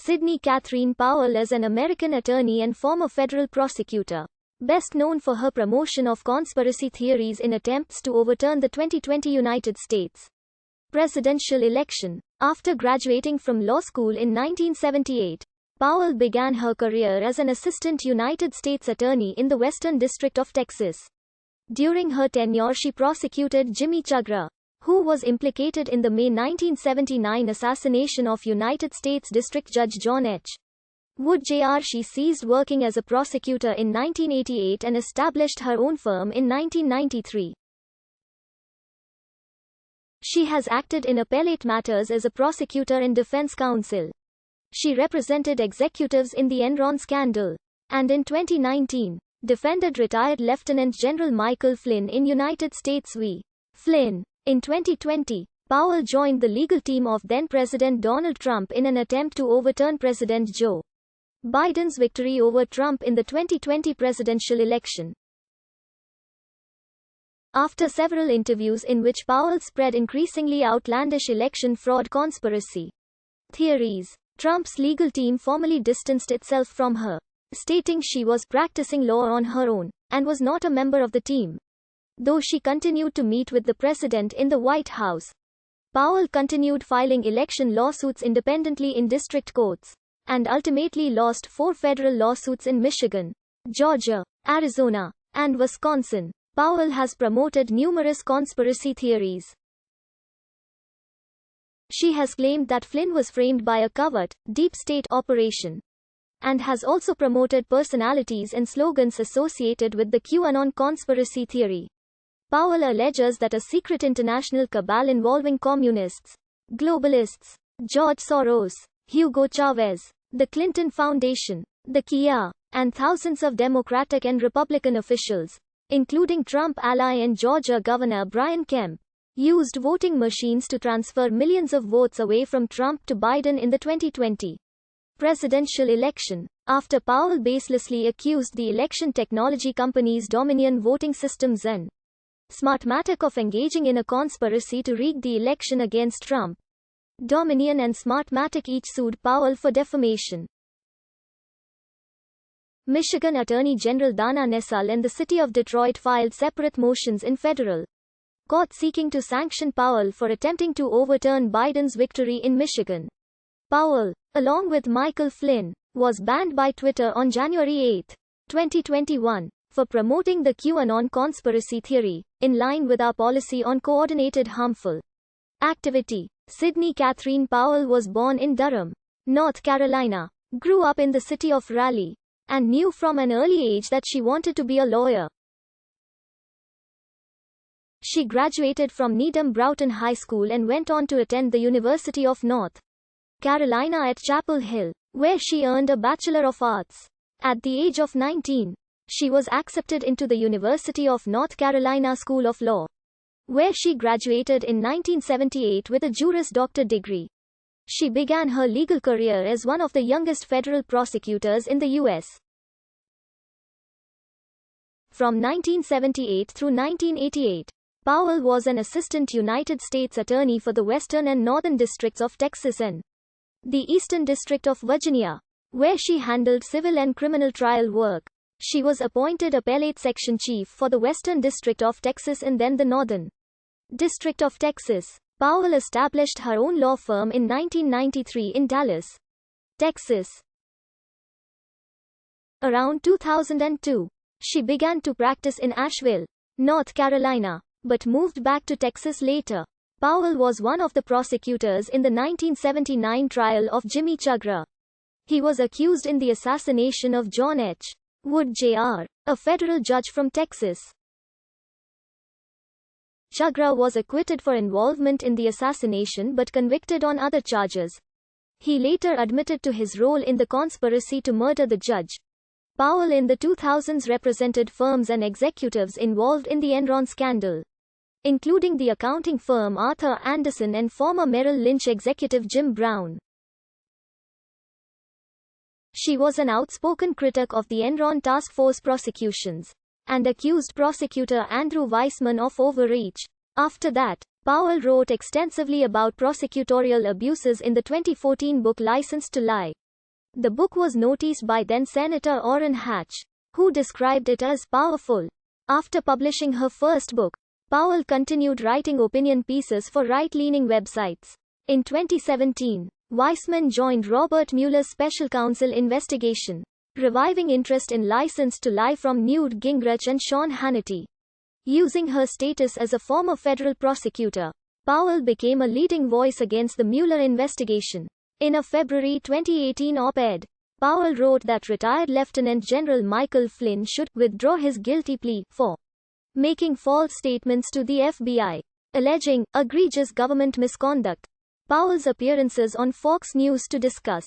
Sidney Powell is an American attorney and former federal prosecutor, best known for her promotion of conspiracy theories in attempts to overturn the 2020 United States presidential election. After graduating from law school in 1978, Powell began her career as an assistant United States attorney in the Western District of Texas. During her tenure, she prosecuted Jimmy Chagra, who was implicated in the May 1979 assassination of United States District Judge John H. Wood Jr. She ceased working as a prosecutor in 1988 and established her own firm in 1993. She has acted in appellate matters as a prosecutor and defense counsel. She represented executives in the Enron scandal, and in 2019, defended retired Lieutenant General Michael Flynn in United States v. Flynn. In 2020, Powell joined the legal team of then-President Donald Trump in an attempt to overturn President Joe Biden's victory over Trump in the 2020 presidential election. After several interviews in which Powell spread increasingly outlandish election fraud conspiracy theories, Trump's legal team formally distanced itself from her, stating she was practicing law on her own, and was not a member of the team. Though she continued to meet with the president in the White House, Powell continued filing election lawsuits independently in district courts, and ultimately lost 4 federal lawsuits in Michigan, Georgia, Arizona, and Wisconsin. Powell has promoted numerous conspiracy theories. She has claimed that Flynn was framed by a covert, deep state operation, and has also promoted personalities and slogans associated with the QAnon conspiracy theory. Powell alleges that a secret international cabal involving communists, globalists, George Soros, Hugo Chavez, the Clinton Foundation, the Kia, and thousands of Democratic and Republican officials, including Trump ally and Georgia Governor Brian Kemp, used voting machines to transfer millions of votes away from Trump to Biden in the 2020 presidential election, after Powell baselessly accused the election technology companies Dominion Voting Systems and Smartmatic of engaging in a conspiracy to rig the election against Trump. Dominion and Smartmatic each sued Powell for defamation. Michigan Attorney General Dana Nessel and the City of Detroit filed separate motions in federal court seeking to sanction Powell for attempting to overturn Biden's victory in Michigan. Powell, along with Michael Flynn, was banned by Twitter on January 8, 2021, for promoting the QAnon conspiracy theory, in line with our policy on coordinated harmful activity. Sidney Powell was born in Durham, North Carolina, grew up in the city of Raleigh, and knew from an early age that she wanted to be a lawyer. She graduated from Needham Broughton High School and went on to attend the University of North Carolina at Chapel Hill, where she earned a Bachelor of Arts. At the age of 19, she was accepted into the University of North Carolina School of Law, where she graduated in 1978 with a Juris Doctor degree. She began her legal career as one of the youngest federal prosecutors in the U.S. From 1978 through 1988, Powell was an assistant United States attorney for the Western and Northern Districts of Texas and the Eastern District of Virginia, where she handled civil and criminal trial work. She was appointed appellate section chief for the Western District of Texas and then the Northern District of Texas. Powell established her own law firm in 1993 in Dallas, Texas. Around 2002, she began to practice in Asheville, North Carolina, but moved back to Texas later. Powell was one of the prosecutors in the 1979 trial of Jimmy Chagra. He was accused in the assassination of John H. Wood Jr., a federal judge from Texas. Chagra was acquitted for involvement in the assassination but convicted on other charges. He later admitted to his role in the conspiracy to murder the judge. Powell in the 2000s represented firms and executives involved in the Enron scandal, including the accounting firm Arthur Andersen and former Merrill Lynch executive Jim Brown. She was an outspoken critic of the Enron task force prosecutions, and accused prosecutor Andrew Weissman of overreach. After that, Powell wrote extensively about prosecutorial abuses in the 2014 book License to Lie. The book was noticed by then-Senator Orrin Hatch, who described it as powerful. After publishing her first book, Powell continued writing opinion pieces for right-leaning websites. In 2017, Weissman joined Robert Mueller's special counsel investigation, reviving interest in License to Lie from Newt Gingrich and Sean Hannity. Using her status as a former federal prosecutor, Powell became a leading voice against the Mueller investigation. In a February 2018 op-ed, Powell wrote that retired Lieutenant General Michael Flynn should withdraw his guilty plea for making false statements to the FBI, alleging egregious government misconduct. Powell's appearances on Fox News to discuss